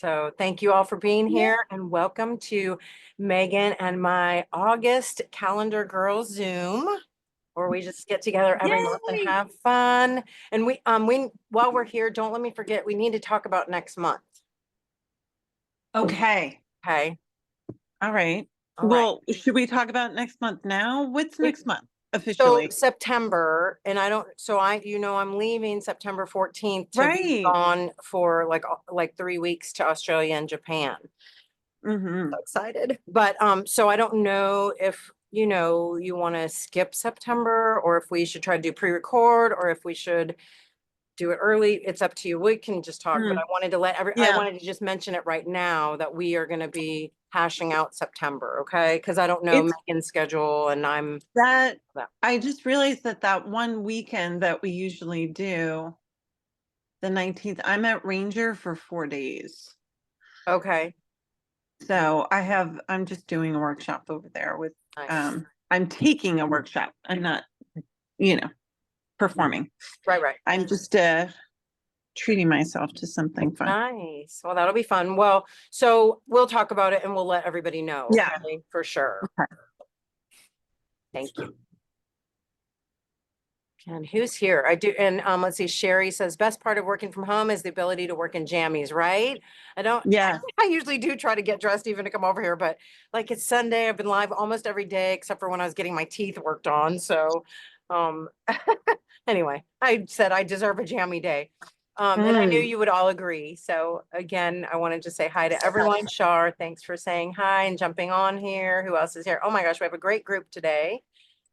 So thank you all for being Yeah. here and welcome to Megan and my August Calendar Girls Zoom, where we just get together every month and Yay! have fun. And we while we're here, don't let me forget, we need to talk about next month. Okay. Okay. All right. All right. Well, should we talk about next month now? What's We, next month so officially? September, and I don't, so I'm leaving September 14th to be Right. gone for like 3 weeks to Australia and Japan. Mm-hmm. So excited. But so I don't know if you want to skip September or if we should try to do pre-record or if we should do it early. It's up to you. We can just talk, but Mm. I Yeah. wanted to just mention it right now that we are going to be hashing out September, okay? Because I don't know It's Megan's schedule and I'm that that. I just realized that one weekend that we usually do, the 19th, I'm at Ranger for 4 days. Okay. So I'm just doing a workshop over there with, Nice. I'm taking a workshop. I'm not, you know, performing. Right, right. I'm just treating myself to something fun. Nice. Well, that'll be fun. Well, so we'll talk about it and we'll let everybody know, Yeah. okay? For sure. Okay. Thank you. And who's here? I do, and let's see, Sherry says, best part of working from home is the ability to work in jammies, right? I don't, Yeah. I usually do try to get dressed even to come over here, but like it's Sunday, I've been live almost every day except for when I was getting my teeth worked on. So, um, anyway, I said I deserve a jammy day. And I knew Mm. you would all agree. So again, I wanted to say hi to everyone. Shar, thanks for saying hi and jumping on here. Who else is here? Oh my gosh, we have a great group today.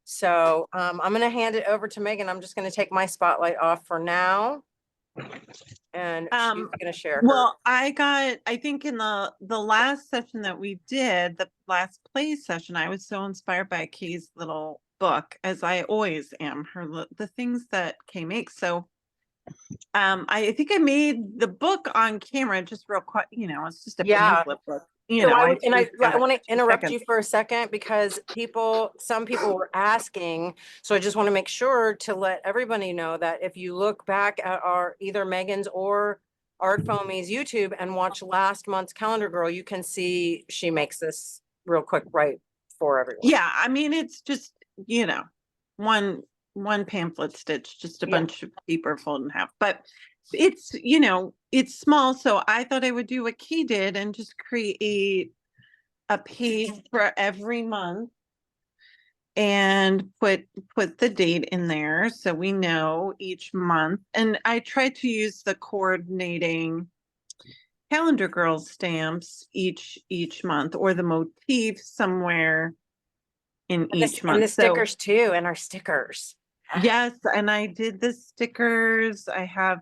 So I'm going to hand it over to Megan. I'm just going to take my spotlight off for now. And she's Um, going to share her. well, I think in the last session that we did, the last play session, I was so inspired by Kay's little book, as I always am, the things that Kay makes. So I think I made the book on camera just real quick, it's just a Yeah. pamphlet book. So I think I want to two interrupt seconds. you for a second because some people were asking. So I just want to make sure to let everybody know that if you look back at our either Megan's or Art Foamy's YouTube and watch last month's Calendar Girl, you can see she makes this real quick right for everyone. Yeah, I mean it's just, one one pamphlet stitch, just a Yeah. bunch of paper folded in half. But it's small, so I thought I would do what Key did and just create a page for every month and put the date in there so we know each month. And I tried to use the coordinating Calendar Girl stamps each month or the motif somewhere in each And the month. So stickers too, and our stickers. yes, and I did the stickers. I have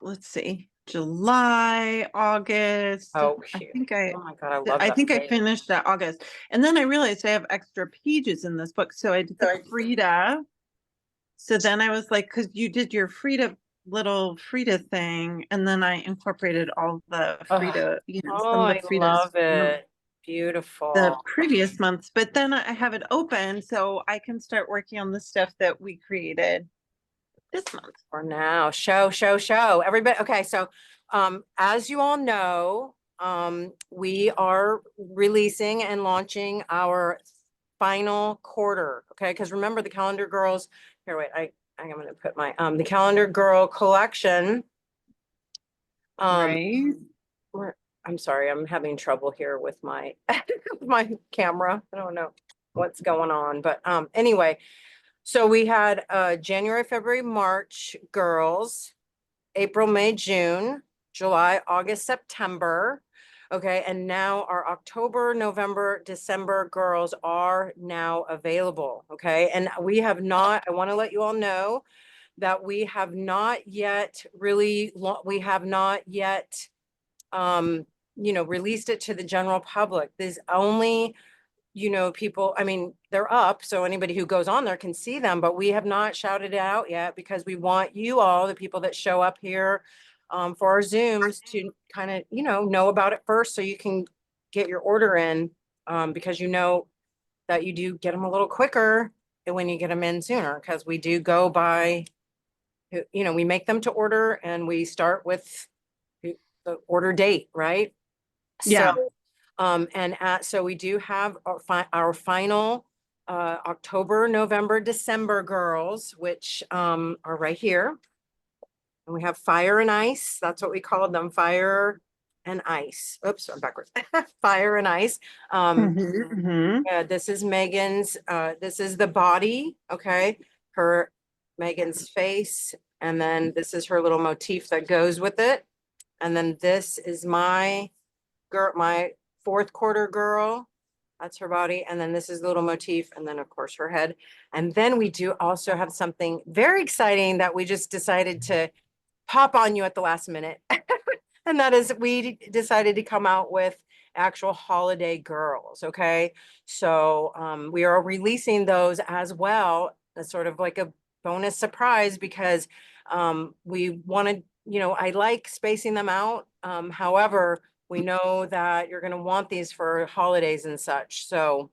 let's see, July, August. Oh, I cute. think Oh my God, I love I that think I page. finished that August. And then I realized I have extra pages in this book. So I did the Frida. So then I was like, because you did your little Frida thing, and then I incorporated all the Oh, Frida, oh, some of I the Fridas love from it. the Beautiful. previous months, but then I have it open so I can start working on the stuff that we created this month. For now, show everybody. Okay, so as you all know, we are releasing and launching our final quarter. Okay, because remember the Calendar Girls. Here, wait, I'm going to put my the Calendar Girl collection. Right. I'm sorry, I'm having trouble here with my my camera. I don't know what's going on, but anyway, so we had January, February, March girls, April, May, June, July, August, September. Okay, and now our October, November, December girls are now available. Okay, and we have not, I want to let you all know that we have not yet we have not yet released it to the general public. There's only, people, I mean, they're up, so anybody who goes on there can see them, but we have not shouted it out yet because we want you all, the people that show up here for our Zooms to kind of, know about it first so you can get your order in because you know that you do get them a little quicker when you get them in sooner because we do go by you know, we make them to order and we start with the order date, right? Yeah. So, so we do have our final October, November, December girls, which are right here. And we have Fire and Ice. That's what we called them, Fire and Ice. Oops, I'm backwards. Fire and Ice. Mhm. This is Megan's, this is the body, okay? Megan's face, and then this is her little motif that goes with it. And then this is my girl, my fourth quarter girl. That's her body. And then this is the little motif, and then of course her head. And then we do also have something very exciting that we just decided to pop on you at the last minute. And that is, we decided to come out with actual holiday girls. Okay. So we are releasing those as well, as sort of like a bonus surprise, because we wanted, you know, I like spacing them out. However, we know that you're going to want these for holidays and such. So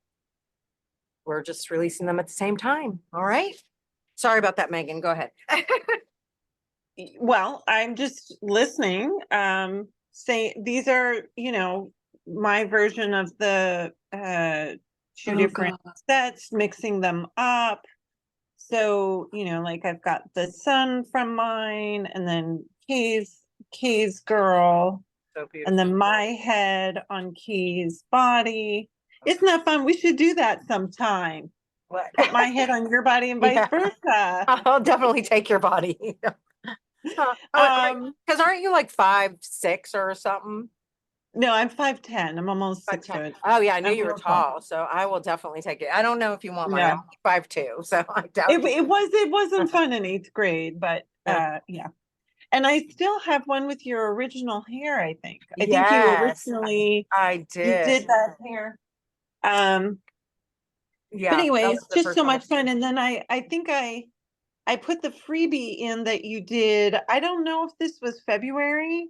we're just releasing them at the same time. All right. Sorry about that, Megan. Go ahead. Well, I'm just listening. Say these are, my version of the two Oh, different God. sets, mixing them up. So, like I've got the sun from mine, and then Kay's girl, So and then beautiful. my head on Kay's body. Isn't that fun? We should do that sometime. What? Put my head on your body and vice Yeah. versa. I'll definitely take your body. Because aren't you like 5'6" or something? No, I'm 5'10". I'm almost 6 5'10". foot. Oh yeah, I knew I'm you were real tall. tall, so I will definitely take it. I don't know if you want my, I'm No, 5'2", so I doubt it, you. it wasn't fun in 8th grade, but Yeah. yeah. And I still have one with your original hair, I think. I think you Yes, originally I you did. did that hair. But Yeah, that anyways, was the just first so one. much fun. And then I think I put the freebie in that you did. I don't know if this was February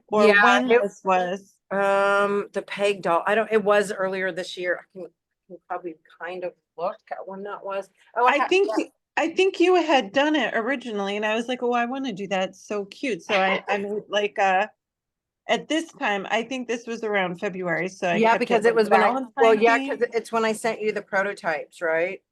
or Yeah, when this was. the peg doll. I don't. It was earlier this year. I can probably kind of look at when that was. Oh, I think I think you had done it originally, and I was like, oh, I want to do that. It's so cute. So I made like at this time, I think this was around February, so I Yeah, kept because it it like was when Valentine's yeah, theme. because it's when I sent you the prototypes, right?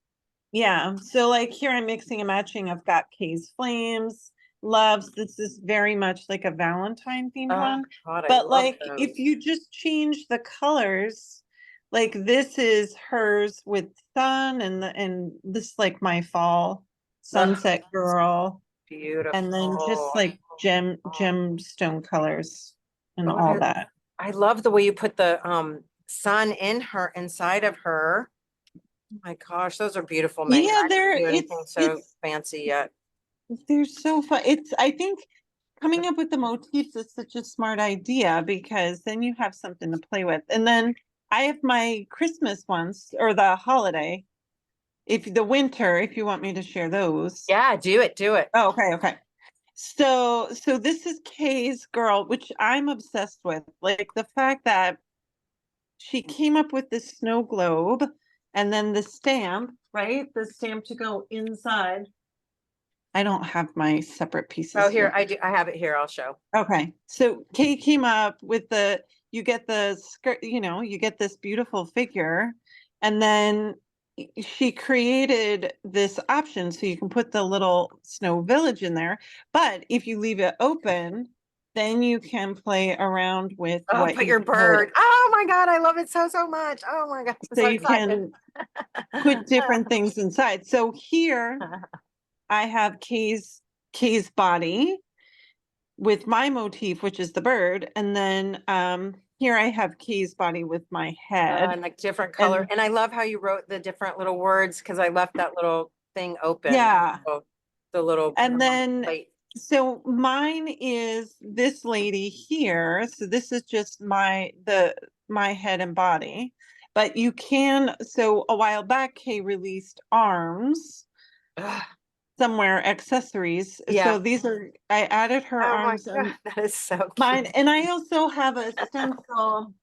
Yeah. So like here I'm mixing and matching. I've got Kay's Flames, Loves. This is very much like a Valentine themed Oh one. God, I But love like those. if you just change the colors, like this is hers with sun, and this like my fall Ugh, sunset girl, and then just beautiful. like gemstone colors and Oh, all that. I love the way you put the sun inside of her. Oh my gosh, those are beautiful, Megan. Yeah, I there didn't do anything so it's fancy yet. they're so fun. It's I think coming up with the motifs is such a smart idea because then you have something to play with. And then I have my Christmas ones or the holiday. If the winter, if you want me to share those. Yeah, do it, do it. Oh, okay. So this is Kay's girl, which I'm obsessed with. Like the fact that she came up with this snow globe and then the stamp, right? The stamp to go inside. I don't have my separate pieces Oh, here, here. I do. I have it here. I'll show. Okay, so Kate came up with you get the skirt, you get this beautiful figure, and then she created this option so you can put the little snow village in there. But if you leave it open, then you can play around with Oh, what put you your put. bird. Oh my God, I love it so, so much. Oh my God, I'm So so you excited. can put different things inside. So here I have Kay's body with my motif, which is the bird, and then here I have Kay's body with my head. And like different color. And And I love how you wrote the different little words because I left that little thing open. yeah, So the little and then plate. so mine is this lady here. So this is just my head and body. But you can, so a while back Kay released arms Ugh, somewhere, accessories. yeah. So these are, I added her Oh my arms God, and that is so mine, cute. and I also have a stencil.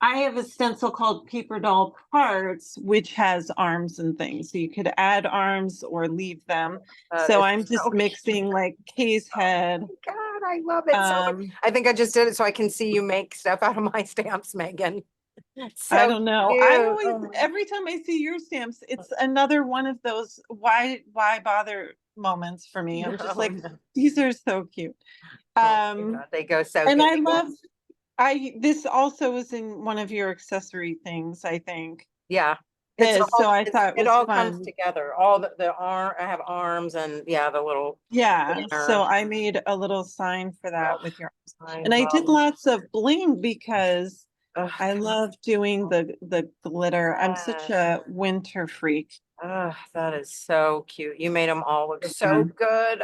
I have a stencil called Paper Doll Parts, which has arms and things. So you could add arms or leave them. That So is I'm just so mixing like Kay's head. God, I love it so much. I think I just did it so I can see you make stuff out of my stamps, Megan. I So don't know. I cute. always, Oh. every time I see your stamps, it's another one of those why bother moments for me. I'm just No, like, no. these are so cute. Oh my Um, God, they go so and good. I love, this also was in one of your accessory things, I think. Yeah. So I thought it It was all comes fun. together. All the arm, I have arms and yeah, the little Yeah, so banner. I made a little sign for Oh, that with your, I and I did love. lots of bling because Ugh, I love doing the glitter. I'm such yes. a winter freak. That is so cute. You made them all look so Fun. good.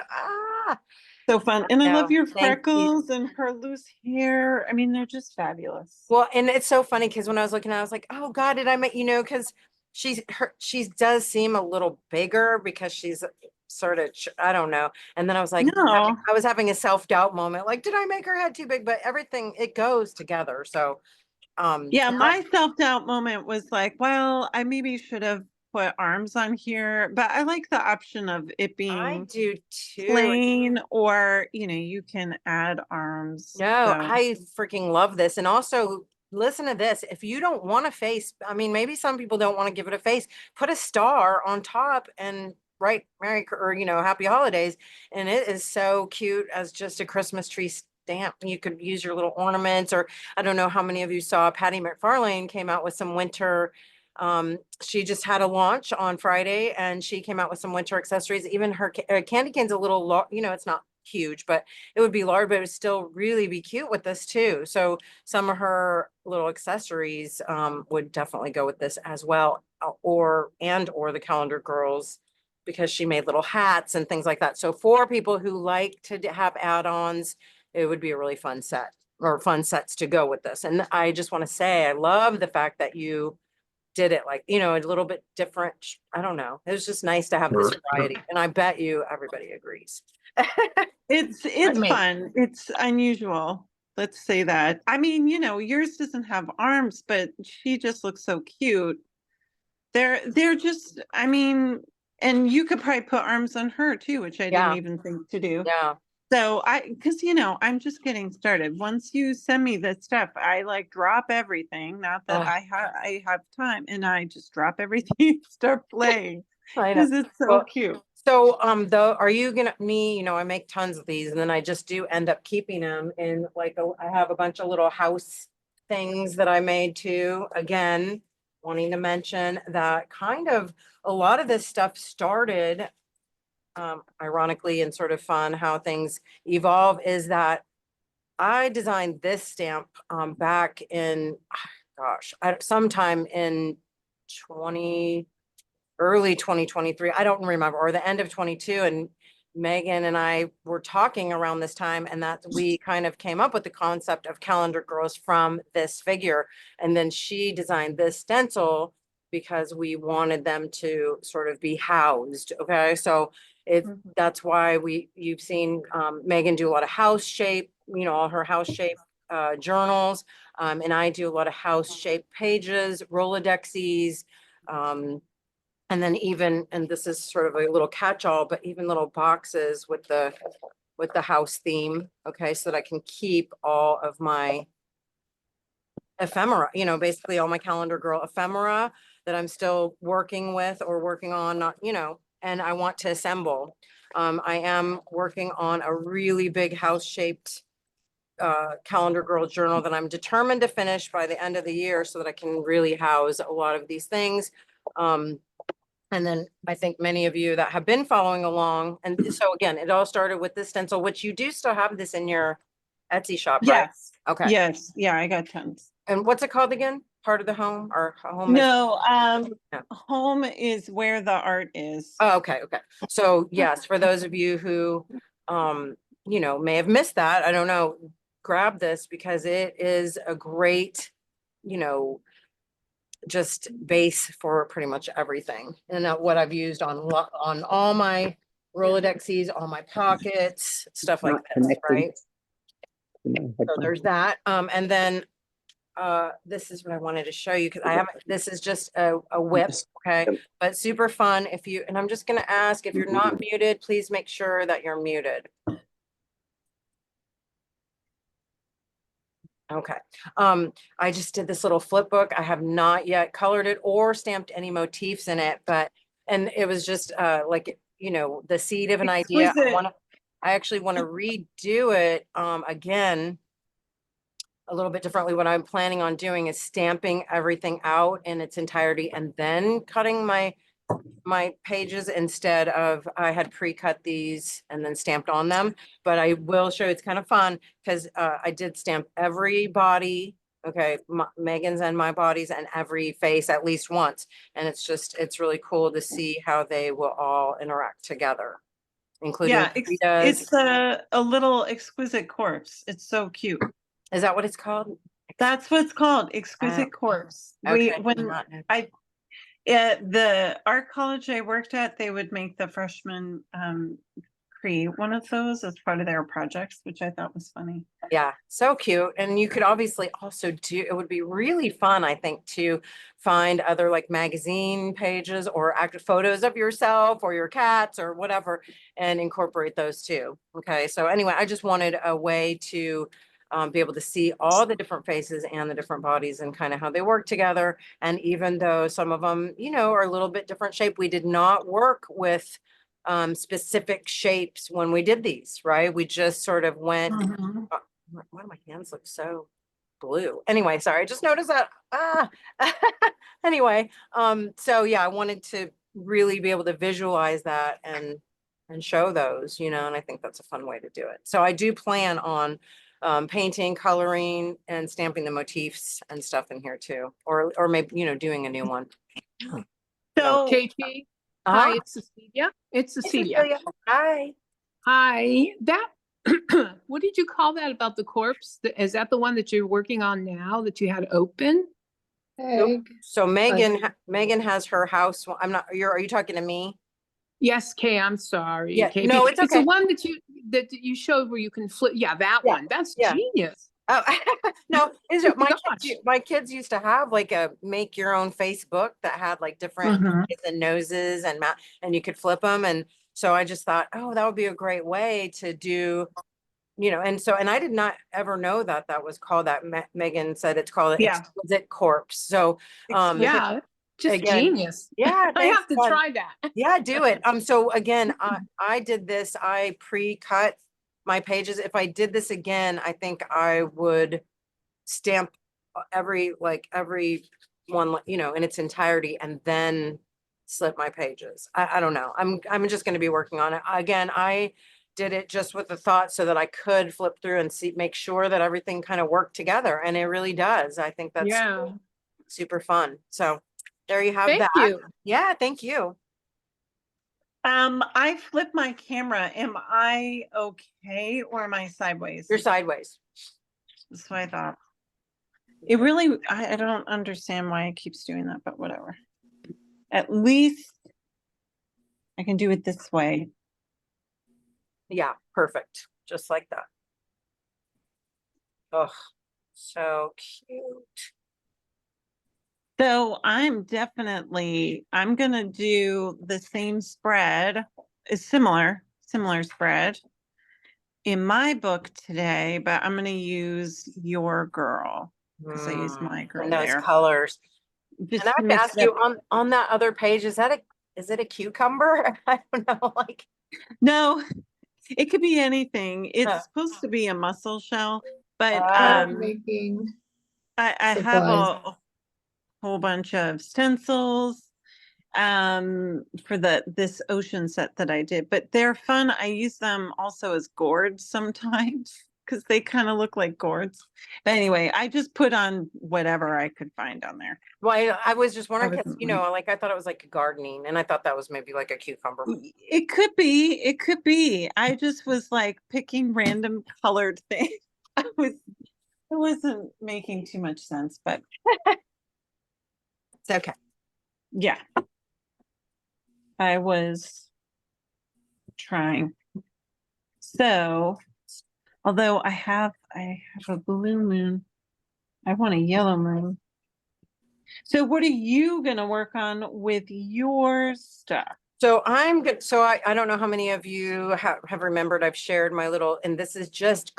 So fun. And I love No, your thank you. freckles and her loose hair. I mean, they're just fabulous. Well, and it's so funny because when I was looking, I was like, oh God, did I make, because she does seem a little bigger because she's sort of, I don't know. And then I was like, No. I was having a self-doubt moment, like, did I make her head too big? But everything, it goes together. So, Yeah, and I my self-doubt moment was like, well, I maybe should have put arms on here, but I like the option of it I being do too. plain or, you can add arms. No, So I freaking love this. And also, listen to this. If you don't want a face, I mean, maybe some people don't want to give it a face, put a star on top and write or, Happy Holidays. And it is so cute as just a Christmas tree stamp. You could use your little ornaments, or I don't know how many of you saw Patty McFarlane came out with some winter. She just had a launch on Friday and she came out with some winter accessories. Even her candy cane's a little, it's not huge, but it would be large, but it would still really be cute with this too. So some of her little accessories would definitely go with this as well, or the calendar girls, because she made little hats and things like that. So for people who like to have add-ons, it would be a really fun set, or fun sets to go with this. And I just want to say, I love the fact that you did it like, a little bit different. I don't know. It was just nice to have this variety. And I bet you everybody agrees. it's Me. fun. It's unusual. Let's say that. I mean, yours doesn't have arms, but she just looks so cute. They're just, I mean, and you could probably put arms on her too, which I didn't Yeah. even think to do. Yeah. So because I'm just getting started. Once you send me the stuff, I like drop everything. Not that Oh, I have time, and I just drop everything and start playing I know. because it's so Well, cute. so, though, are you gonna, I make tons of these and then I just do end up keeping them in like, I have a bunch of little house things that I made too. Again, wanting to mention that kind of a lot of this stuff started, ironically and sort of fun how things evolve is that I designed this stamp, back in, gosh, sometime in 20, early 2023. I don't remember, or the end of 22. And Megan and I were talking around this time, and that we kind of came up with the concept of calendar girls from this figure. And then she designed this stencil because we wanted them to sort of be housed. Okay. So that's why you've seen Megan do a lot of house shape, all her house shape journals. And I do a lot of house shape pages, Rolodexes, and then and this is sort of a little catch-all, but even little boxes with the house theme. Okay, so that I can keep all of my ephemera, basically all my calendar girl ephemera that I'm still working with or working on, not, and I want to assemble. I am working on a really big house shaped calendar girl journal that I'm determined to finish by the end of the year so that I can really house a lot of these things. And then I think many of you that have been following along, and so again, it all started with this stencil, which you do still have this in your Etsy shop, right? Yes. Okay. Yes. Yeah, I got tons. And what's it called again? Part of the home, or home? No, Yeah. home is where the art is. Oh, okay. Okay. So yes, for those of you who, may have missed that, I don't know, grab this because it is a great, just base for pretty much everything. And what I've used on all my Rolodexes, all my pockets, stuff like Not this, connected. right? So there's that. And then this is what I wanted to show you because I haven't, this is just a whip, okay? But super fun if you, and I'm just gonna ask if you're not muted, please make sure that you're muted. Okay, I just did this little flip book. I have not yet colored it or stamped any motifs in it, but, and it was just, like, you know, the seed of an idea. Exquisite. I actually want to redo it, again, a little bit differently. What I'm planning on doing is stamping everything out in its entirety and then cutting my pages instead of, I had pre-cut these and then stamped on them. But I will show you, it's kind of fun because I did stamp every body, okay, Megan's and my bodies, and every face at least once. And it's just, it's really cool to see how they will all interact together, including Yeah, Rita's. it's a little exquisite corpse. It's so cute. Is that what it's called? That's what it's called, exquisite corpse. Okay, When not know. at the art college I worked at, they would make the freshmen create one of those as part of their projects, which I thought was funny. Yeah, so cute. And you could obviously also do, it would be really fun, I think, to find other like magazine pages or active photos of yourself or your cats or whatever and incorporate those too. Okay, so anyway, I just wanted a way to be able to see all the different faces and the different bodies and kind of how they work together. And even though some of them, you know, are a little bit different shape, we did not work with specific shapes when we did these, right? We just sort of went, why do my hands look so blue? Anyway, sorry, I just noticed that. Anyway, so yeah, I wanted to really be able to visualize that and show those, you know, and I think that's a fun way to do it. So I do plan on painting, coloring, and stamping the motifs and stuff in here too, or maybe, you know, doing a new one. So Katie, Uh-huh. hi, it's Cecilia. It's Cecilia. Hi. Hi, that, what did you call that about the corpse? Is that the one that you're working on now that you had open? Nope. So Megan has her house. I'm not, are you talking to me? Yes, Kay, I'm sorry. Yeah, Kay, no, it's It's the okay. one that you showed where you can flip. Yeah, that Yeah, one. That's yeah. genius. Oh, no, is it Gosh. my kids used to have like a make your own Facebook that had like different eyes and noses and mouth, and you could flip them. And so I just thought, oh, that would be a great way to do, you know, and so, and I did not ever know that that was called that. Megan said it's called Yeah. Exquisite Corpse. So, Yeah, just again, genius. yeah, I have to God. try that. Yeah, do it. So again, I did this, I pre-cut my pages. If I did this again, I think I would stamp every one, you know, in its entirety and then slip my pages. I don't know. I'm just going to be working on it. Again, I did it just with the thought so that I could flip through and see, make sure that everything kind of worked together. And it really does. I think that's Yeah. super fun. So there you have Thank that. you. Yeah, thank you. I flipped my camera. Am I okay or am I sideways? You're sideways. That's what I thought. It really, I don't understand why it keeps doing that, but whatever. At least I can do it this way. Yeah, perfect. Just like that. Oh, so cute. So I'm gonna do the same spread, a similar spread in my book today, but I'm gonna use your girl because I used my girl And those there. colors. Just And I have to mix ask it you up. on that other page, is it a cucumber? I don't know, like. No, it could be anything. It's Huh. supposed to be a mussel shell, but Making I have supplies. a whole bunch of stencils for this ocean set that I did, but they're fun. I use them also as gourds sometimes because they kind of look like gourds. But anyway, I just put on whatever I could find on there. Well, I was just wondering, because, wasn't you know, like I thought it was like gardening and I thought that was maybe like a cucumber. It could be. I just was like picking random colored things. It wasn't making too much sense, but It's okay. yeah. I was trying. So, although I have a blue moon I want a yellow moon. So what are you gonna work on with your stuff? So I'm good. So I don't know how many of you have remembered, I've shared my little, and this is just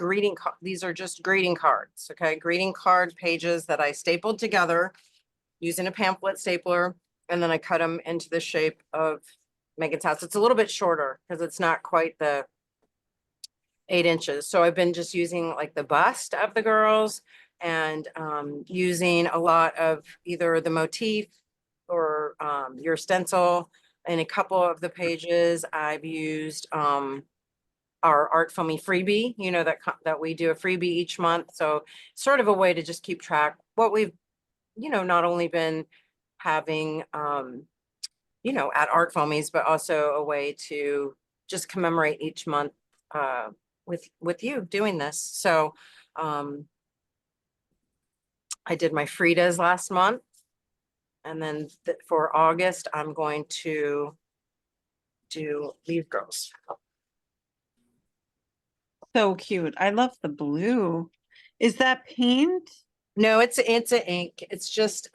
these are just greeting cards. Okay. Greeting card pages that I stapled together using a pamphlet stapler. And then I cut them into the shape of Megan's house. It's a little bit shorter because it's not quite the 8 inches. So I've been just using like the bust of the girls and using a lot of either the motif or your stencil. In a couple of the pages, I've used our Art Filmy freebie, you know, that we do a freebie each month. So sort of a way to just keep track what we've, you know, not only been having, you know, at Art Filmies, but also a way to just commemorate each month with you doing this. So I did my Fridas last month. And then for August, I'm going to do Leave Girls. So cute. I love the blue. Is that paint? No, it's an ink. It's just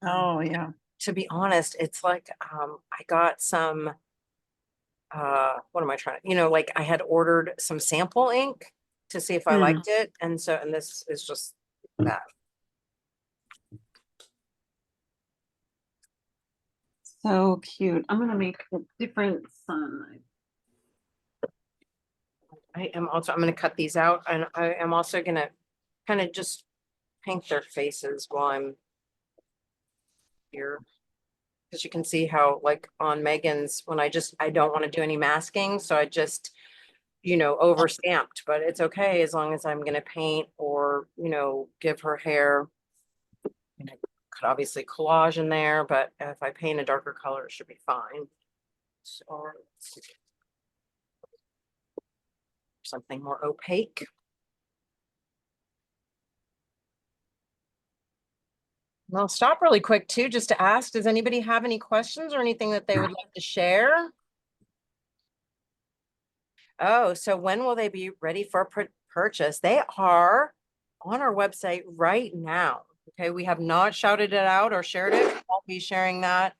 Oh, yeah. to be honest, it's like I got some what am I trying to, you know, like I had ordered some sample ink to see if I liked it. And this is just that. So cute. I'm gonna make a different sun. I'm gonna cut these out and I am also gonna kind of just paint their faces while I'm here. Because you can see how like on Megan's, when I don't want to do any masking, so I just, you know, over stamped, but it's okay as long as I'm gonna paint or, you know, give her hair. And I could obviously collage in there, but if I paint a darker color, it should be fine. So let's see. Something more opaque. And I'll stop really quick too, just to ask, does anybody have any questions or anything that they would like to share? Oh, so when will they be ready for purchase? They are on our website right now. Okay, we have not shouted it out or shared it. I'll be sharing that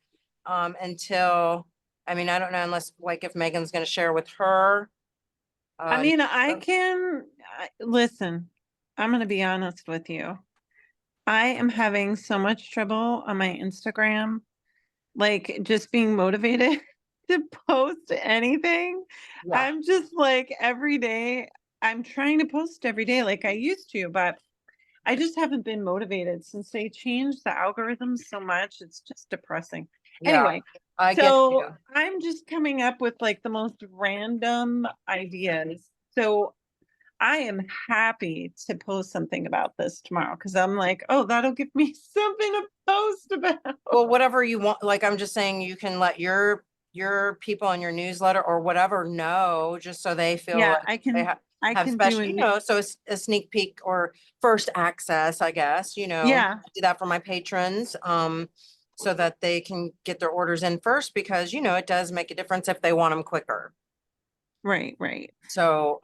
until, I mean, I don't know unless like if Megan's going to share with her. I mean, listen, I'm gonna be honest with you. I am having so much trouble on my Instagram, like just being motivated to post anything. Yeah. I'm just like every day, I'm trying to post every day like I used to, but I just haven't been motivated since they changed the algorithms so much. It's just depressing. Yeah, Anyway, I get so you. I'm just coming up with like the most random ideas. So I am happy to post something about this tomorrow because I'm like, oh, that'll give me something to post about. Well, whatever you want, like I'm just saying, you can let your people in your newsletter or whatever know, just so they feel Yeah, like they have I can do special, you know, so it's a sneak peek or first access, I guess, you know. Yeah. I do that for my patrons, so that they can get their orders in first because, you know, it does make a difference if they want them quicker. Right, right. So,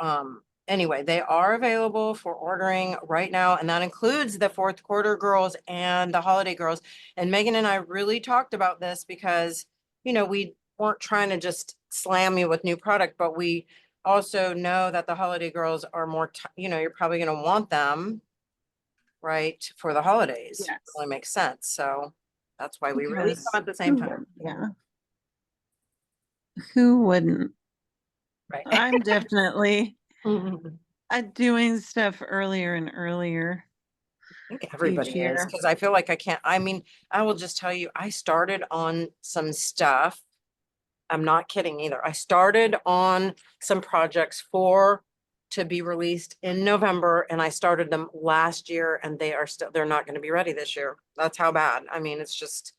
anyway, they are available for ordering right now, and that includes the fourth quarter girls and the holiday girls. And Megan and I really talked about this because, you know, we weren't trying to just slam you with new product, but we also know that the holiday girls are more, you know, you're probably going to want them, right, for the holidays. Yes. Really makes sense. So that's why we released them at the same time. Yeah. Who wouldn't? Right. I'm definitely doing stuff earlier and earlier. I think everybody each is, year. because I feel like I can't, I mean, I will just tell you, I started on some stuff. I'm not kidding either. I started on some projects to be released in November, and I started them last year and they're not going to be ready this year. That's how bad. I mean, it's just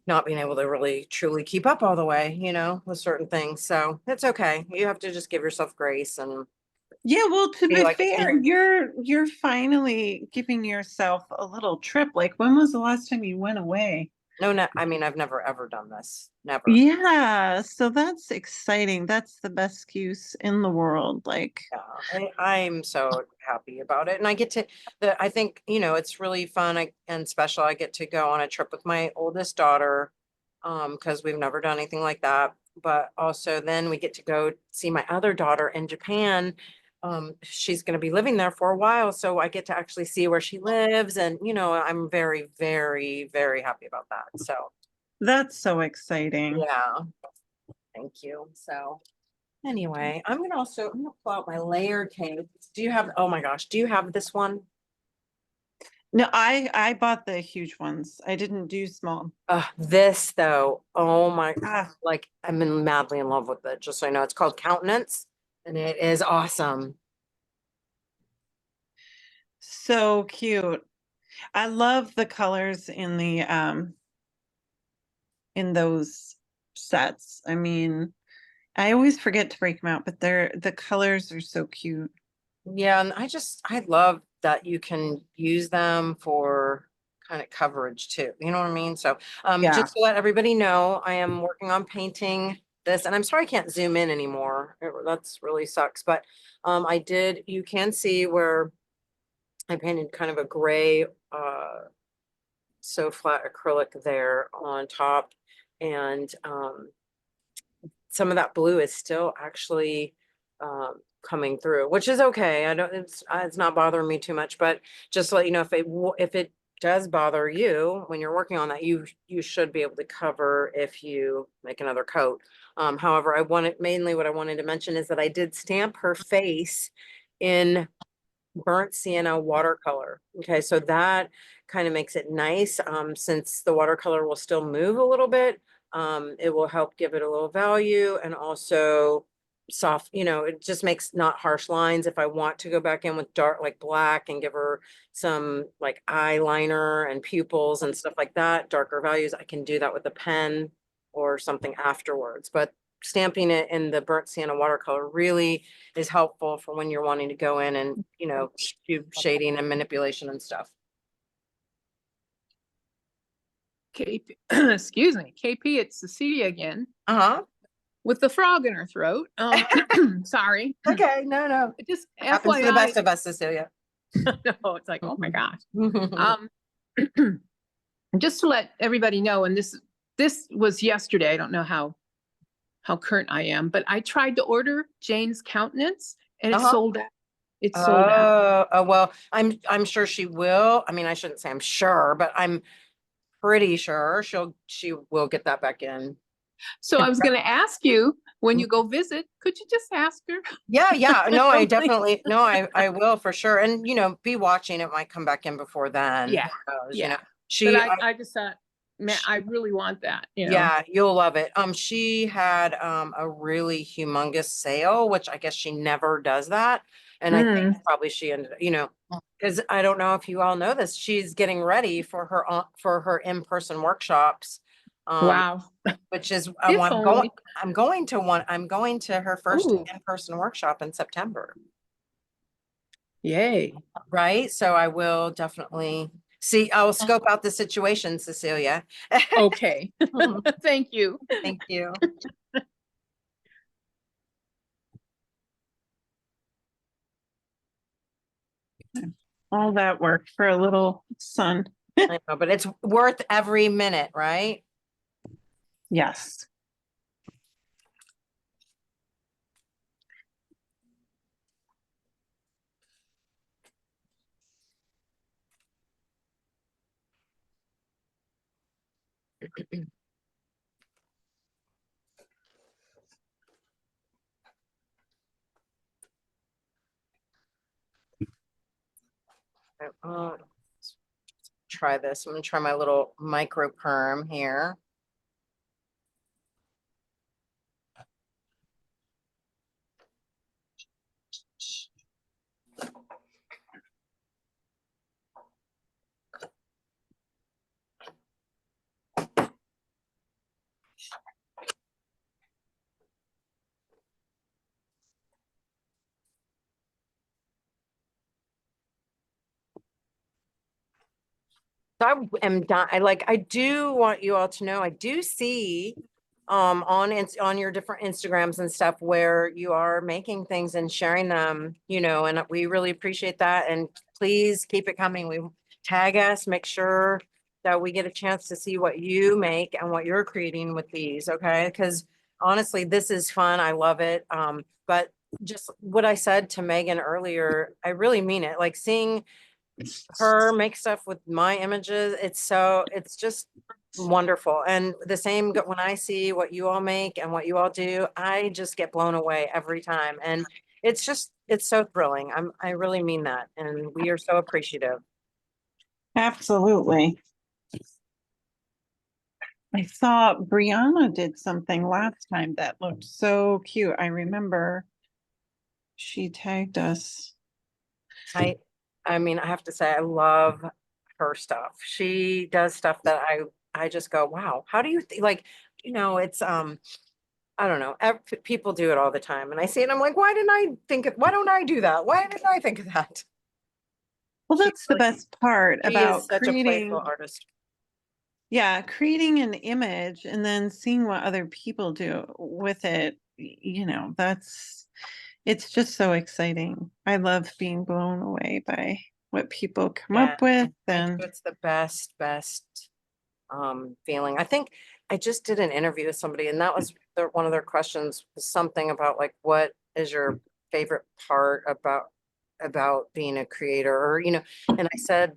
not being able to really truly keep up all the way, you know, with certain things. So it's okay. You have to just give yourself grace and Yeah, well, to be be like a fair, kid. you're finally giving yourself a little trip. Like, when was the last time you went away? No, no, I mean, I've never ever done this. Never. Yeah, so that's exciting. That's the best excuse in the world. Like, Yeah, I'm so happy about it. And I get to I think, it's really fun and special. I get to go on a trip with my oldest daughter. Because we've never done anything like that. But also then we get to go see my other daughter in Japan. She's going to be living there for a while. So I get to actually see where she lives. And, I'm very, very, very happy about that. So that's so exciting. yeah, thank you. So anyway, I'm gonna pull out my layer cake. Oh my gosh, do you have this one? No, I bought the huge ones. I didn't do small. This though, oh my, like madly in love with it, just so you know, it's called Countenance and it is awesome. So cute. I love the colors in those sets. I mean, I always forget to break them out, but the colors are so cute. Yeah, and I love that you can use them for kind of coverage too. You know what I mean? So, Yeah. just to let everybody know, I am working on painting this, and I'm sorry I can't zoom in anymore. That's really sucks, but you can see where I painted kind of a gray, so flat acrylic there on top, and some of that blue is still actually coming through, which is okay. It's not bothering me too much, but just to let you know, if it does bother you when you're working on that, you should be able to cover if you make another coat. However, mainly what I wanted to mention is that I did stamp her face in burnt sienna watercolor. Okay, so that kind of makes it nice. Since the watercolor will still move a little bit, it will help give it a little value and also soft, it just makes not harsh lines. If I want to go back in with dark, like black, and give her some like eyeliner and pupils and stuff like that, darker values, I can do that with a pen or something afterwards. But stamping it in the burnt sienna watercolor really is helpful for when you're wanting to go in and, do shading and manipulation and stuff. KP, excuse me, KP, it's Cecilia again Uh-huh. with the frog in her throat. Sorry. Okay, no. Just Happens to the best FYI, of us, Cecilia. no, it's like, oh my gosh. Just to let everybody know, and this was yesterday. I don't know how current I am, but I tried to order Jane's Countenance and it sold out. It's sold out. Oh, well, I'm sure she will. I mean, I shouldn't say I'm sure, but I'm pretty sure she will get that back in. So I was going to ask you when you go visit, could you just ask her? Yeah. No, I Something. definitely, no, I will for sure. And, be watching. It might come back in before then. Yeah. Who knows, Yeah. She, But I just thought, man, I really want that. yeah, you'll love it. She had a really humongous sale, which I guess she never does that. And I think probably she ended, because I don't know if you all know this, she's getting ready for her in-person workshops. Wow. Which is If only. I'm going to her first Ooh. in-person workshop in September. Yay. Right? So I will definitely I'll scope out the situation, Cecilia. Okay. Thank you. Thank you. All that work for a little sun. I know, but it's worth every minute, right? Yes. Try this. I'm gonna try my little micro perm here. I am I do want you all to know, I do see on your different Instagrams and stuff where you are making things and sharing them, and we really appreciate that. And please keep it coming. We tag us, make sure that we get a chance to see what you make and what you're creating with these, okay? Because honestly, this is fun. I love it. But just what I said to Megan earlier, I really mean it. Like seeing her make stuff with my images, it's just wonderful. And the same when I see what you all make and what you all do, I just get blown away every time. And it's so thrilling. I really mean that. And we are so appreciative. Absolutely. I saw Brianna did something last time that looked so cute. I remember she tagged us. I mean, I have to say, I love her stuff. She does stuff that I just go, wow, how do you like, it's, I don't know, people do it all the time. And I see it, I'm like, why don't I do that? Why didn't I think of that? Well, that's the really- best part She about is such a creating, playful artist. yeah, creating an image and then seeing what other people do with it. It's just so exciting. I love being blown away by what people come Yeah, up with. I And think it's the best feeling. I think I just did an interview with somebody and that was one of their questions was something about like, what is your favorite part about being a creator or, and I said,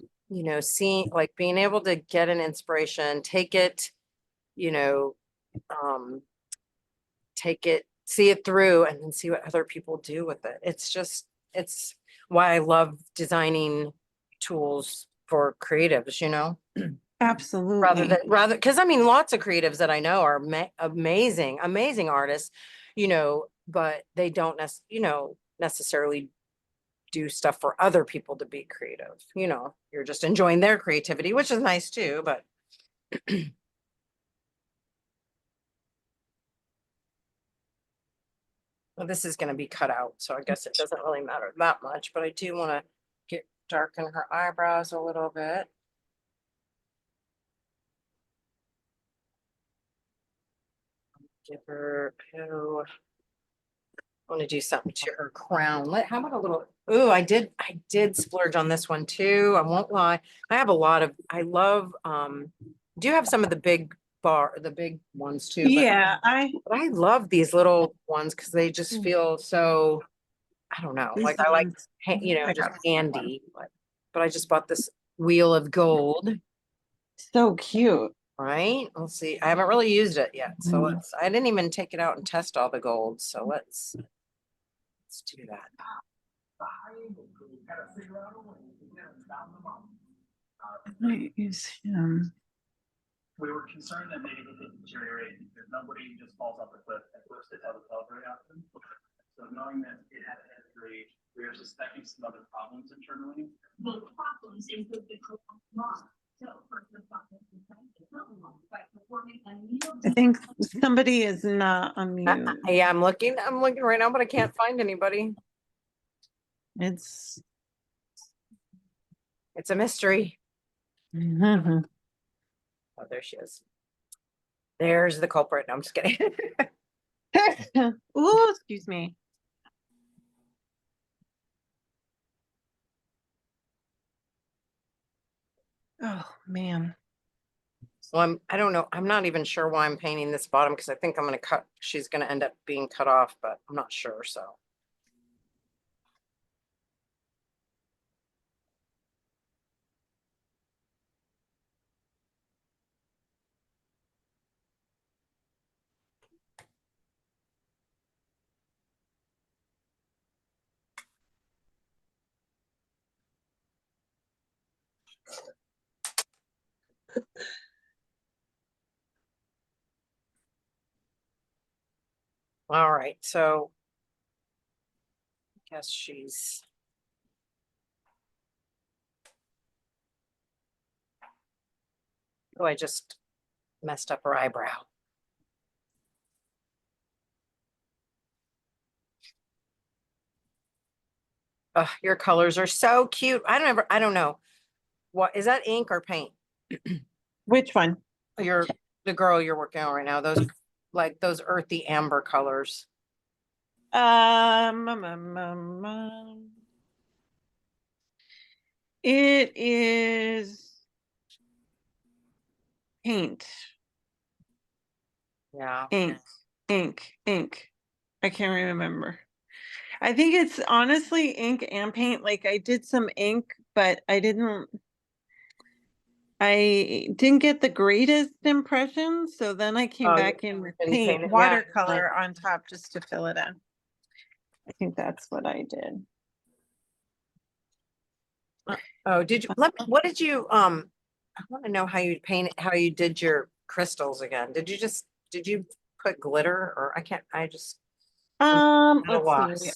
seeing like being able to get an inspiration, take it, you know, um, see it through and then see what other people do with it. It's why I love designing tools for creatives, absolutely. because I mean, lots of creatives that I know are amazing, amazing artists, but they don't necessarily do stuff for other people to be creative. You're just enjoying their creativity, which is nice too, but well, this is going to be cut out, so I guess it doesn't really matter that much, but I do want to darken her eyebrows a little bit. Give her, I want to do something to her crown. How about a little, I did splurge on this one too. I won't lie. I love, do have some of the big ones too. Yeah, But I love these little ones because they just feel so, I don't know, like I like, just handy. But I just bought this wheel of gold, so cute. right? Let's see. I haven't really used it yet. So I didn't even take it out and test all the gold. So let's do that. I use him. We were concerned that maybe it didn't deteriorate because nobody just falls off the cliff and flips it out of the very often. So knowing that it had a history, we were suspecting some other problems internally. The problems include the wrong. So first the problem is by performing a meal. I think somebody is not unmuted. Yeah, I'm looking right now, but I can't find anybody. It's It's a mystery. Mhm. Oh, there she is. There's the culprit. No, I'm just kidding. Ooh, excuse me. Oh, man. So I don't know. I'm not even sure why I'm painting this bottom because I think she's going to end up being cut off, but I'm not sure. So. All right, so I guess I just messed up her eyebrow. Oh, your colors are so cute. I don't know. What is that, ink or paint? Which one? The girl you're working on right now, those, like those earthy amber colors. Um, um, um, um, um, it is paint, Yeah. ink. I can't remember. I think it's honestly ink and paint. Like I did some ink, but I didn't get the greatest impression. So then I came Oh, back in with and paint paint, it, yeah. watercolor on top just to fill it in. I think that's what I did. Oh, what did you, I want to know how you painted, how you did your crystals again. Did you put glitter or I just, at a Let's see. loss.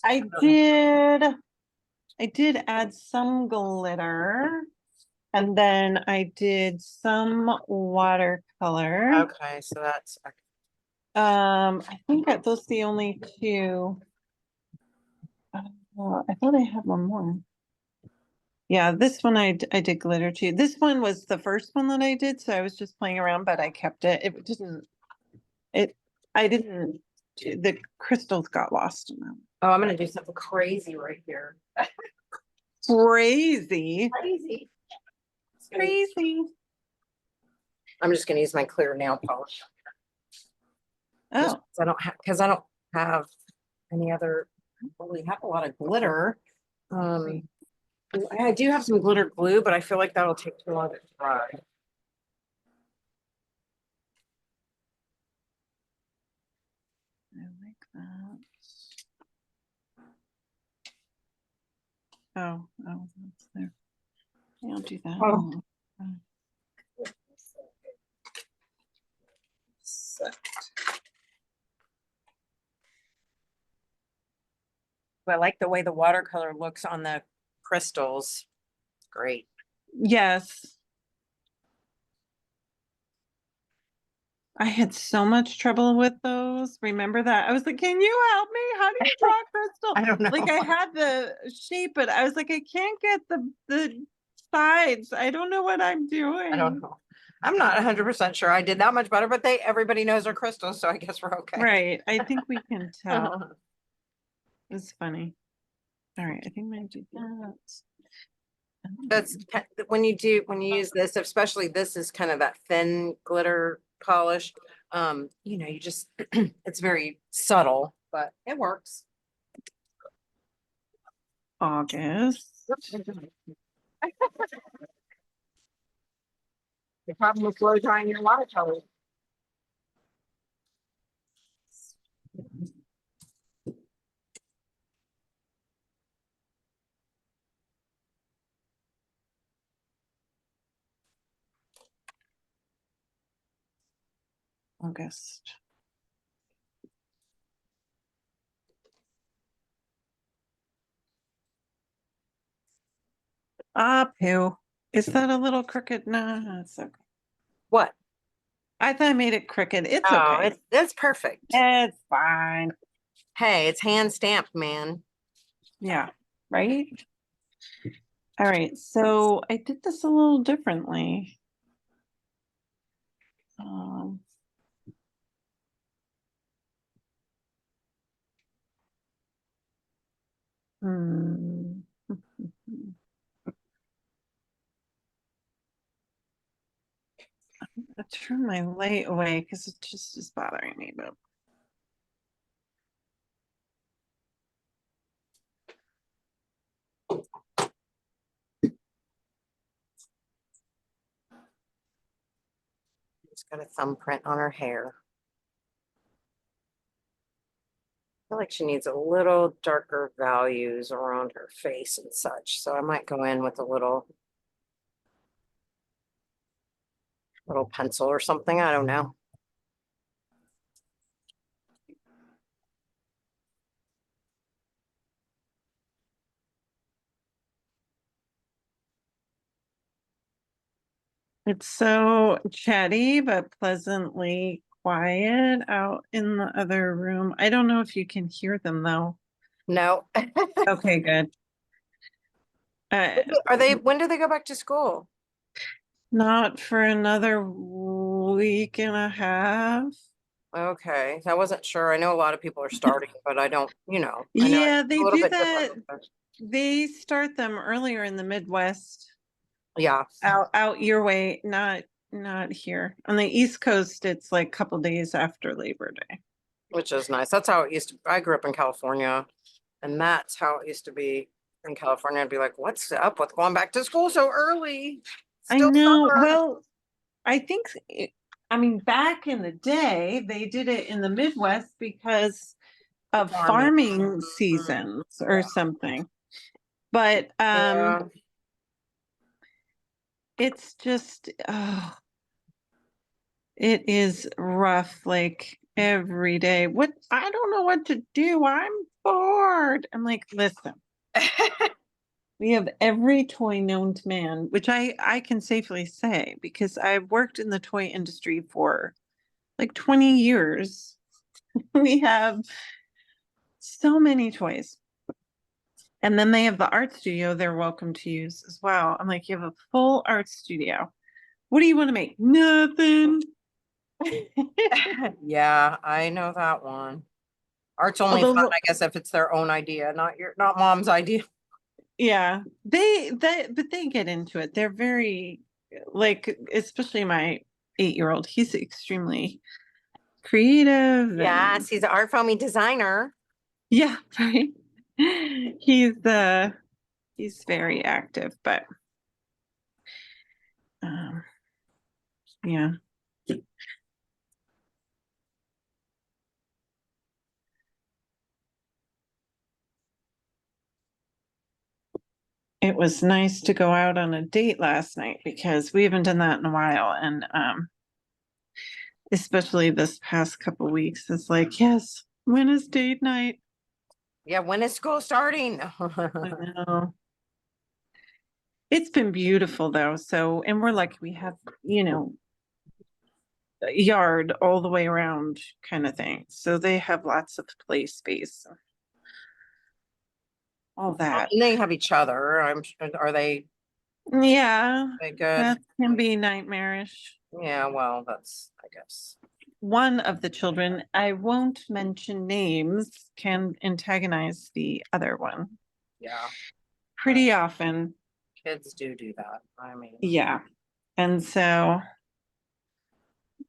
I did add some glitter and then I did some watercolor. Okay, so that's, I think that those the only two. I thought I had one more. Yeah, this one I did glitter too. This one was the first one that I did, so I was just playing around, but I kept it. I didn't, the crystals got lost in them. oh, I'm gonna do something crazy right here. Crazy, Crazy. crazy. I'm just gonna use my clear nail polish. Oh, Because I don't have any other, I don't really have a lot of glitter. I do have some glitter glue, but I feel like that'll take too long to dry. I like that. Oh, that's there. I'll do that. Oh. I like the way the watercolor looks on the crystals. Great. Yes. I had so much trouble with those. Remember that? I was like, can you help me? How do you draw crystal? I don't know. Like I had the shape, but I was like, I can't get the sides. I don't know what I'm doing. I don't know. I'm not 100% sure I did that much better, but everybody knows they're crystals, so I guess we're okay. Right. I think we can tell. It's funny. All right. I think I'm gonna do that. That's when you use this, especially this is kind of that thin glitter polish. You just it's very subtle, but it works. August. The problem with blow drying your watercolor. August. Pooh. Is that a little crooked? No, it's okay. What? I thought I made it crooked. It's Oh, okay. it's perfect. It's fine. Hey, it's hand stamped, man. Yeah, right? All right, so I did this a little differently. Um, hmm. I'm gonna turn my light away because it just is bothering me, but. It's got a thumbprint on her hair. I feel like she needs a little darker values around her face and such. So I might go in with a little pencil or something. I don't know. It's so chatty but pleasantly quiet out in the other room. I don't know if you can hear them though. No. Okay, good. When do they go back to school? Not for another week and a half. Okay, I wasn't sure. I know a lot of people are starting, but I don't, I know Yeah, it's they a little do bit that. different. but- They start them earlier in the Midwest, Yeah, out your way, not here. On the East Coast, it's like a couple days after Labor Day. which is nice. That's how it used to, I grew up in California, and that's how it used to be in California. I'd be like, what's up with going back to school so early? I Still know. summer. Well, I think, I mean, back in the day, they did it in the Midwest because of Farming. farming seasons or something. But Yeah. it's just, oh, it is rough, like every day. What, I don't know what to do. I'm bored. I'm like, listen, we have every toy known to man, which I can safely say because I've worked in the toy industry for like 20 years. We have so many toys. And then they have the art studio they're welcome to use as well. I'm like, you have a full art studio. What do you want to make? Nothing. Yeah, I know that one. Art's only Although, fun, I guess, if it's their own idea, not mom's idea. yeah, but they get into it. They're very, like, especially my 8-year-old, he's extremely creative. Yes, he's an art foamy designer. Yeah, right. He's very active, but um, yeah. It was nice to go out on a date last night because we haven't done that in a while, and especially this past couple weeks, it's like, yes, when is date night? Yeah, when is school starting? I know. It's been beautiful though. So, and we're lucky we have, a yard all the way around kind of thing. So they have lots of play space. All that. And they have each other. Are Yeah, they good? that can be nightmarish. Yeah, well, that's, I guess. One of the children, I won't mention names, can antagonize the other one Yeah, pretty often. kids do that. I mean, Yeah. And so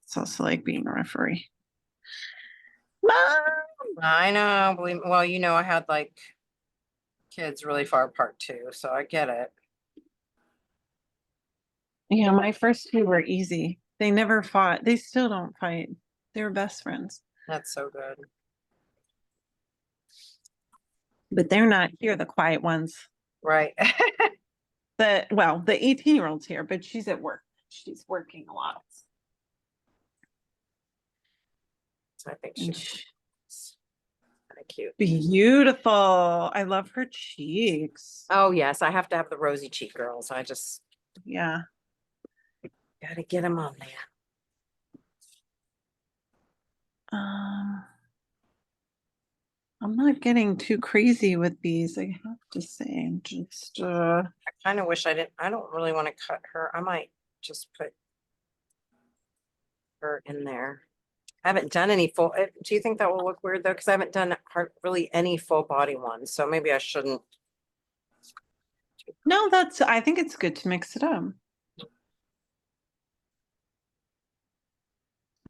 it's also like being a referee. Mom! I know, well, I had like kids really far apart too, so I get it. Yeah, my first two were easy. They never fought. They still don't fight. They were best friends. That's so good. But they're not here, the quiet ones. Right. The 18-year-old's here, but she's at work. She's working a lot. I think And she's kind of cute. beautiful. I love her cheeks. Oh, yes, I have to have the rosy cheek girls. I just Yeah. gotta get them on there. I'm not getting too crazy with these, I have to say. I'm just I kind of wish I don't really want to cut her. I might just put her in there. I haven't done any full, do you think that will look weird though? Because I haven't done really any full body ones, so maybe I shouldn't. no, I think it's good to mix it up.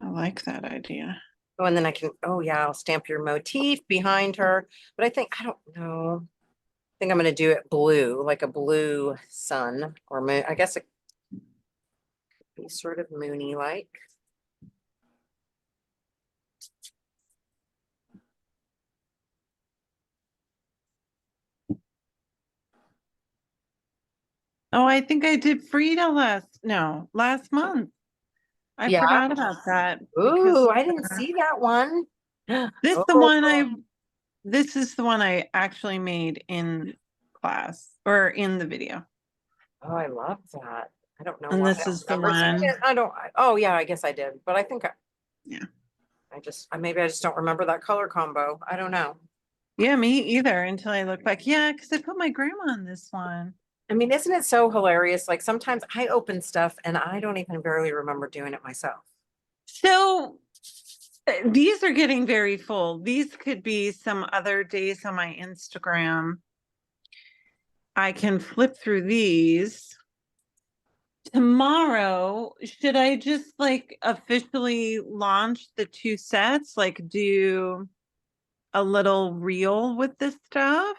I like that idea. Oh, and then oh yeah, I'll stamp your motif behind her. But I don't know. I think I'm gonna do it blue, like a blue sun or moon. I guess it could be sort of moony like. Oh, I think I did Frida last month. I Yeah. forgot about that. Ooh, I didn't see that one. This Oh. this is the one I actually made in class or in the video. Oh, I love that. I don't know And why. this is the remember seeing one. it. Oh yeah, I guess I did, but I think Yeah. maybe I just don't remember that color combo. I don't know. Yeah, me either until I look back. Yeah, because I put my grandma on this one. I mean, isn't it so hilarious? Like sometimes I open stuff and I don't even barely remember doing it myself. So these are getting very full. These could be some other days on my Instagram. I can flip through these. Tomorrow, should I just like officially launch the 2 sets? Like do a little reel with this stuff?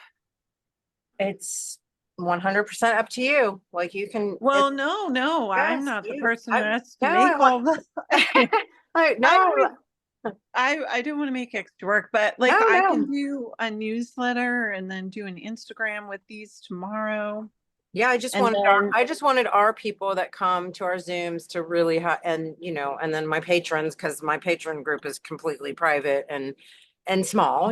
It's 100% up to you. Like you can. Well, no, I'm Yes, not the you- person who I- has to no, make I all want- the. No, I don't want to make extra work, but like No, I no. can do a newsletter and then do an Instagram with these tomorrow. yeah, And then- I just wanted our people that come to our Zooms to really and and then my patrons, because my patron group is completely private and small,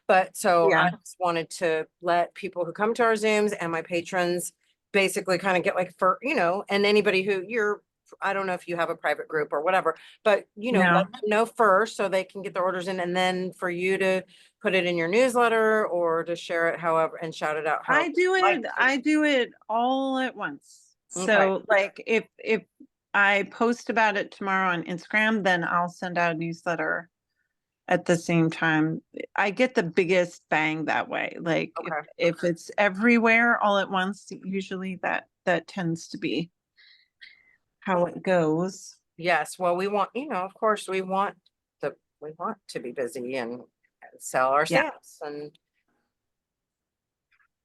but so I Yeah. just wanted to let people who come to our Zooms and my patrons basically kind of get like and anybody who I don't know if you have a private group or whatever, but No. let them know first so they can get their orders in, and then for you to put it in your newsletter or to share it however and shout it out. I do like it, I do it all at once. Okay. So like if I post about it tomorrow on Instagram, then I'll send out a newsletter at the same time. I get the biggest bang that way. Like Okay. if it's everywhere all at once, usually that tends to be how it goes. Yes, well, we want, of course, we want to be busy and sell our Yeah. stamps and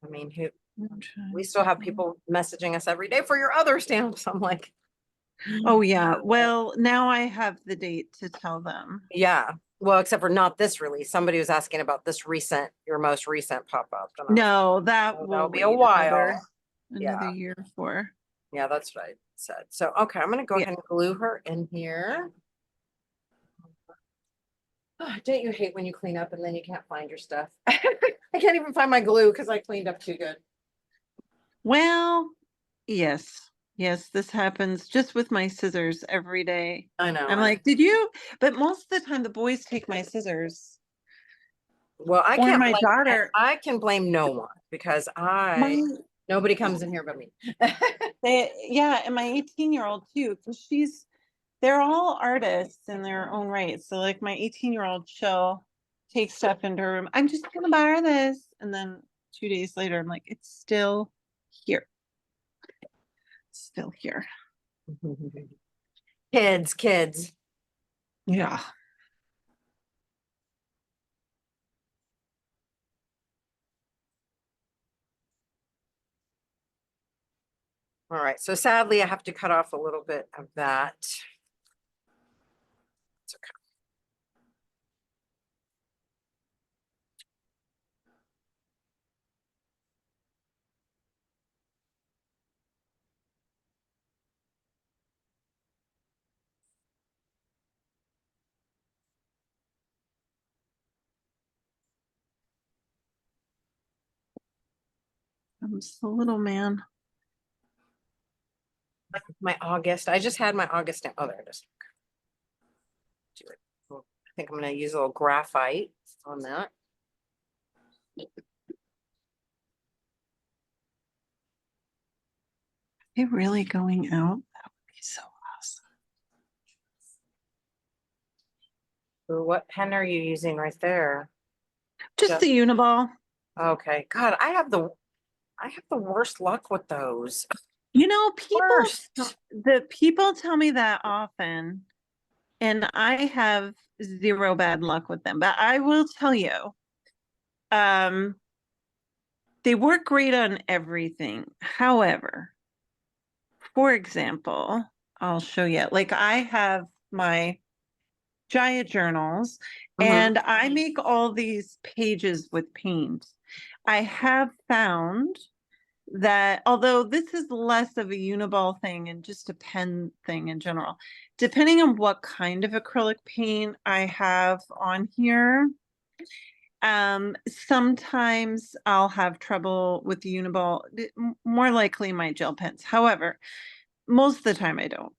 I mean, I'm trying we still have to- people messaging us every day for your other stamps. I'm like, Oh yeah, well, now I have the date to tell them. yeah, well, except for not this release. Somebody was asking about your most recent pop-up. and I was No, that Oh, will that'll be a wait while. another Yeah. year for. Yeah, that's what I said. So, okay, I'm gonna go Yeah. ahead and glue her in here. Oh, don't you hate when you clean up and then you can't find your stuff? I can't even find my glue because I cleaned up too good. Well, yes, this happens just with my scissors every day. I know. I'm like, did you? But most of the time the boys take my scissors. Well, I Or can't my blame, daughter. I can blame no one because My, nobody comes in here but me. yeah, and my 18-year-old too, because they're all artists in their own right. So like my 18-year-old, she'll take stuff into her room. I'm just gonna borrow this. And then 2 days later, I'm like, it's still here. Still here. Kids. Yeah. All right, so sadly I have to cut off a little bit of that. It's okay. I'm just a little man. My August, I just had my August stamp. Oh, there it is. Do it. Well, I think I'm gonna use a little graphite on that. Are they really going out? That would be so awesome. Ooh, what pen are you using right there? Just Yeah. the Uniball. Okay, God, I have the worst luck with those. People, Worst. the people tell me that often, and I have zero bad luck with them. But I will tell you, they work great on everything. However, for example, I'll show you. Like I have my Jaya journals, Mhm. and I make all these pages with paint. I have found that although this is less of a Uniball thing and just a pen thing in general, depending on what kind of acrylic paint I have on here, sometimes I'll have trouble with the Uniball, more likely my gel pens. However, most of the time I don't.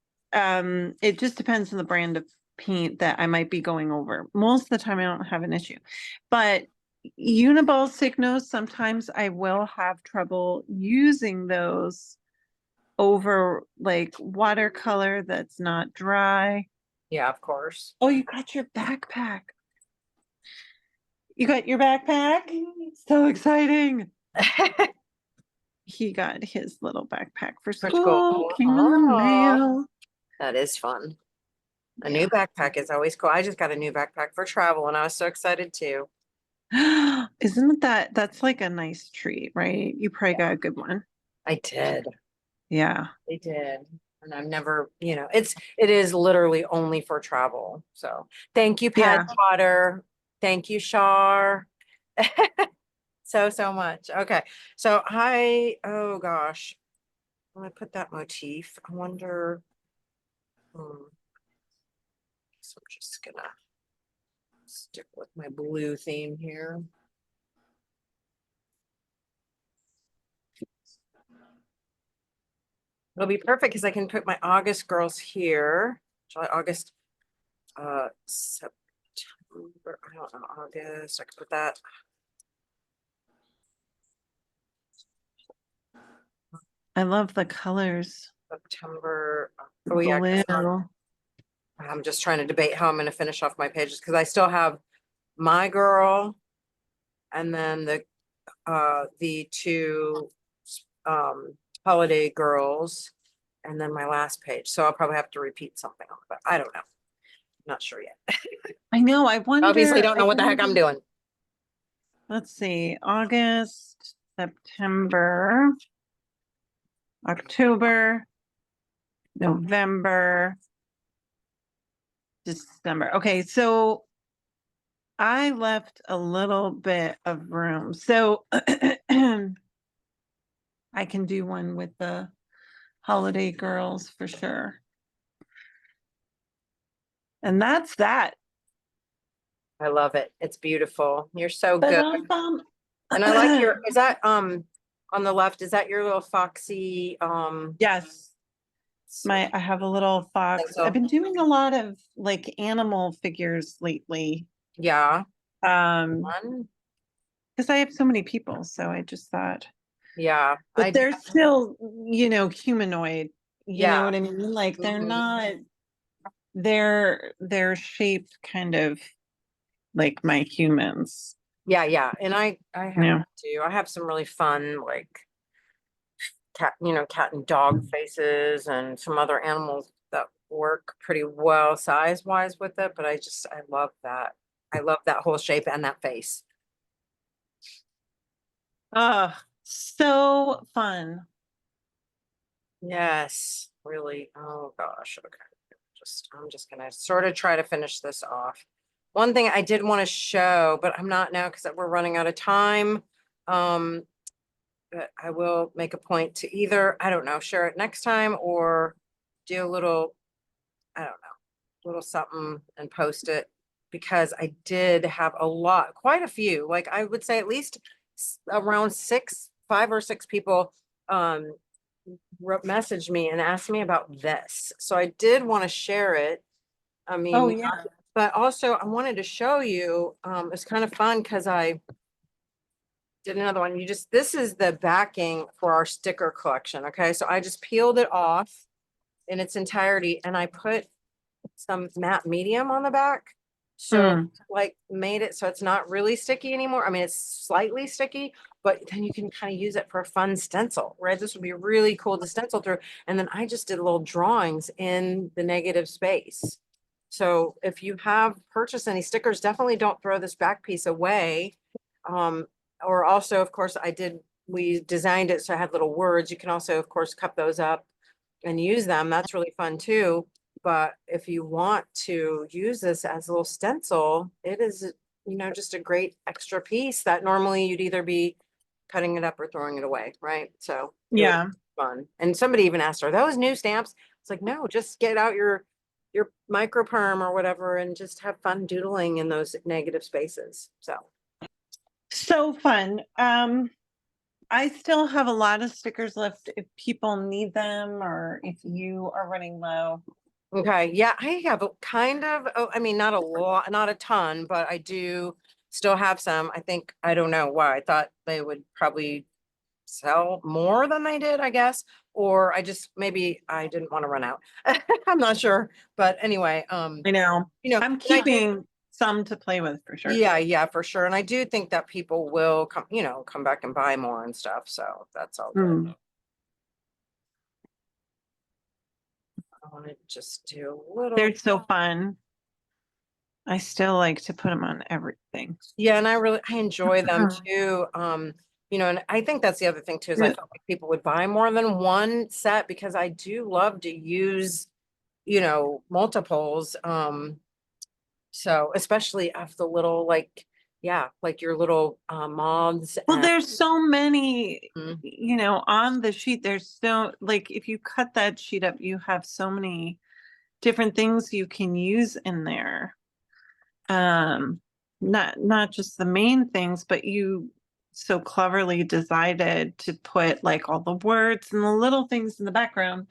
It just depends on the brand of paint that I might be going over. Most of the time I don't have an issue. But Uniball Signos, sometimes I will have trouble using those over like watercolor that's not dry. Yeah, of course. Oh, you got your backpack. You got your backpack? So exciting. He got his little backpack for For school, school. came in the Oh. mail. That is fun. A Yeah. new backpack is always cool. I just got a new backpack for travel and I was so excited too. Isn't that's like a nice treat, right? You probably got a good one. I did. Yeah. I did. And I've never, it is literally only for travel. So thank you, Pat Yeah. Potter. Thank you, Shar. So much. Okay. So oh gosh. I'm gonna put that motif. I wonder. So I'm just gonna stick with my blue theme here. It'll be perfect because I can put my August girls here. July, August, September, I don't know, August, I could put that. I love the colors. September, oh yeah, 'cause Blue. I'm just trying to debate how I'm gonna finish off my pages because I still have my girl and then the two holiday girls and then my last page. So I'll probably have to repeat something on it, but I don't know. Not sure yet. I know. I wonder. Obviously don't know I what the heck I'm wonder- doing. Let's see. August, September, October, November, December. Okay, so I left a little bit of room. So I can do one with the holiday girls for sure. And that's that. I love it. It's beautiful. You're so good. Ba-dum-bum. And I like your, is that, on the left, is that your little foxy, Yes. I have a little fox. so. I've been doing a lot of like animal figures lately. Yeah. Because I have so many people, so I just thought, Yeah. but they're still, humanoid. You know Yeah. what I mean? Like they're Mhm. not. They're shaped kind of like my humans. Yeah. And I have Yeah. that too. I have some really fun, like cat and dog faces and some other animals that work pretty well size wise with it. But I love that. I love that whole shape and that face. So fun. Yes, really. Oh gosh. Okay. I'm just gonna sort of try to finish this off. One thing I did want to show, but I'm not now because we're running out of time. But I will make a point to either, I don't know, share it next time or do a little, I don't know, little something and post it because I did have quite a few, like I would say at least around 5 or 6 people messaged me and asked me about this. So I did want to share it. I mean, Oh yeah. but also I wanted to show you, it's kind of fun because I did another one. This is the backing for our sticker collection. Okay. So I just peeled it off in its entirety and I put some matte medium on the back. So like made it so it's not really sticky anymore. I mean, it's slightly sticky, but then you can kind of use it for a fun stencil, right? This would be really cool to stencil through. And then I just did little drawings in the negative space. So if you have purchased any stickers, definitely don't throw this back piece away. Or also, of course, we designed it so I had little words. You can also, of course, cut those up and use them. That's really fun too. But if you want to use this as a little stencil, it is, just a great extra piece that normally you'd either be cutting it up or throwing it away, right? So it was Yeah. fun. And somebody even asked, are those new stamps? It's like, no, just get out your micro perm or whatever and just have fun doodling in those negative spaces. So fun. I still have a lot of stickers left if people need them or if you are running low. Okay, yeah, I have a kind of, I mean, not a lot, not a ton, but I do still have some. I think, I don't know why. I thought they would probably sell more than they did, I guess. Or I just, maybe I didn't want to run out. I'm not sure. But anyway, I know. you know, I'm and I do- keeping some to play with for sure. yeah, yeah, for sure. And I do think that people will come, come back and buy more and stuff. So that's all good. Mm. I want to just do a little. They're so fun. I still like to put them on everything. Yeah, and I enjoy them Uh-huh. too. And I think that's the other thing too, is I Yeah. felt like people would buy more than one set because I do love to use, multiples. So especially of the little like your little moths Well, and there's so many, Mhm. on the sheet. There's so, like, if you cut that sheet up, you have so many different things you can use in there. Not just the main things, but you so cleverly decided to put like all the words and the little things in the background.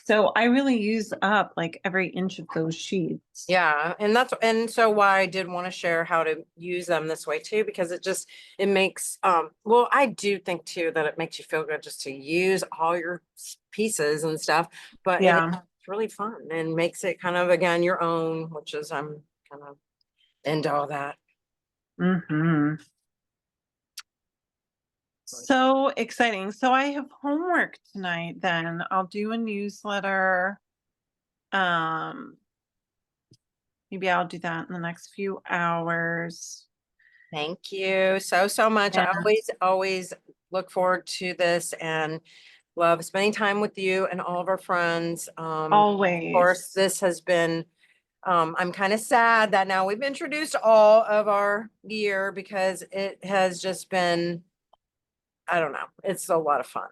So I really use up like every inch of those sheets. Yeah, and so why I did want to share how to use them this way too, because it makes well, I do think too that it makes you feel good just to use all your pieces and stuff, but Yeah. it's really fun and makes it kind of again your own, which is I'm kind of into all that. Mm-hmm. So exciting. So I have homework tonight then. I'll do a newsletter. Um, maybe I'll do that in the next few hours. Thank you so much. I Yeah. always look forward to this and love spending time with you and all of our friends. Of course, Always. this has been, I'm kind of sad that now we've introduced all of our gear because it has just been, I don't know, it's a lot of fun.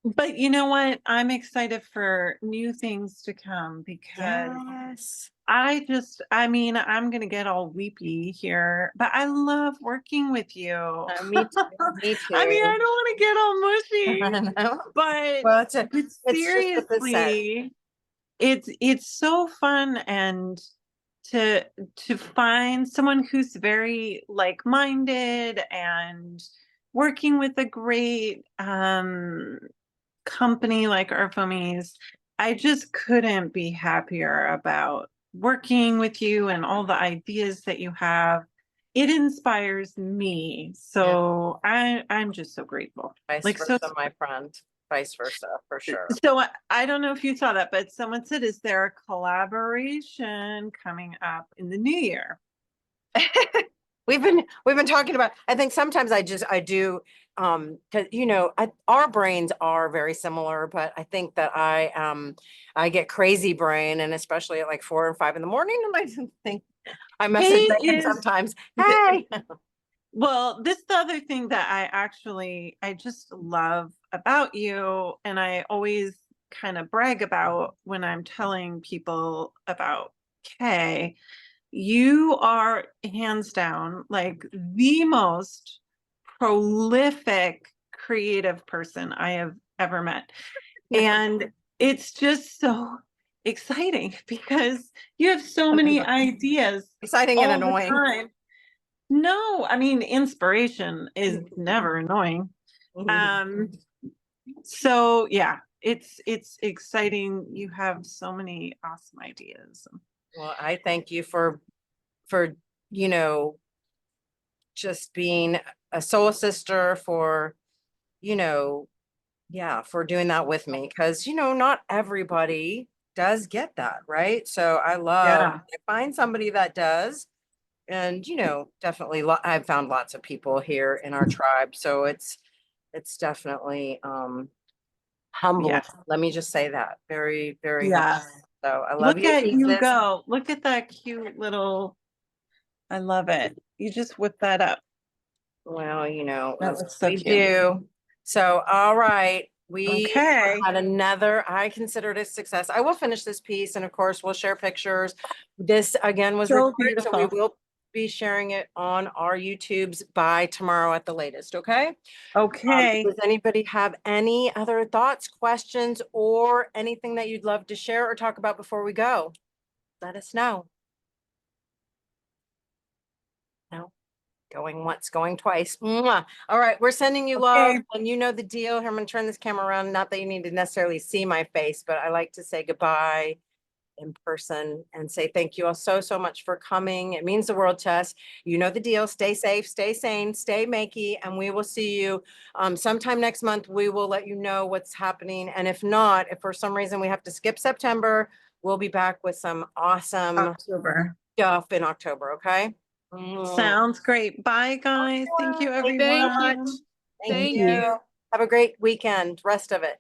But you know what? I'm excited for new things to come because Yes. I mean, I'm gonna get all weepy here, but I love working with you. Me too, me I mean, too. I don't want to get all I mushy, know. but Well, but it's just what this says. seriously, it's so fun and to find someone who's very like-minded and working with a great company like our Foamies. I just couldn't be happier about working with you and all the ideas that you have. It inspires me. So I'm just so grateful. Vice Like so versa, my friend. Vice versa, for sure. so I don't know if you saw that, but someone said, is there a collaboration coming up in the new year? We've been talking about, I think sometimes I do, cause our brains are very similar, but I think that I get crazy brain and especially at like 4 and 5 in the morning and I just think I message Hey, Megan is sometimes, th- hey. well, this the other thing that I just love about you, and I always kind of brag about when I'm telling people about Kay. You are hands down like the most prolific creative person I have ever met. And it's just so exciting because you have so many ideas Exciting and all the annoying. time. No, I mean, inspiration is never annoying. So yeah, it's exciting. You have so many awesome ideas. Well, I thank you for, you know, just being a soul sister for, you know, yeah, for doing that with me. Cause not everybody does get that, right? So Yeah. I find somebody that does. And, definitely I've found lots of people here in our tribe. So it's definitely, humbling. Yeah. Let me just say that. Very, very humbling. Yeah. So I love Look you at you pieces. go. Look at that cute little, I love it. You just whip that up. Well, That that's looks what so we cute. do. So, all right. We Okay. had I considered a success. I will finish this piece and of course we'll share pictures. This again was So recorded, so we beautiful. will be sharing it on our YouTubes by tomorrow at the latest, okay? Okay. Does anybody have any other thoughts, questions, or anything that you'd love to share or talk about before we go? Let us know. No? Going once, going twice. Mwah. All right, we're sending you love, and you know the deal. Here, I'm gonna turn this camera around. Not that you need to necessarily see my face, but I like to say goodbye in person and say thank you all so, so much for coming. It means the world to us. You know the deal. Stay safe, stay sane, stay makey, and we will see you sometime next month. We will let you know what's happening. And if not, if for some reason we have to skip September, we'll be back with some awesome October. stuff in October, okay? Sounds great. Bye, guys. Thank you, Thank everyone. Thank you. Thank Thank you. you. Have a great weekend, rest of it.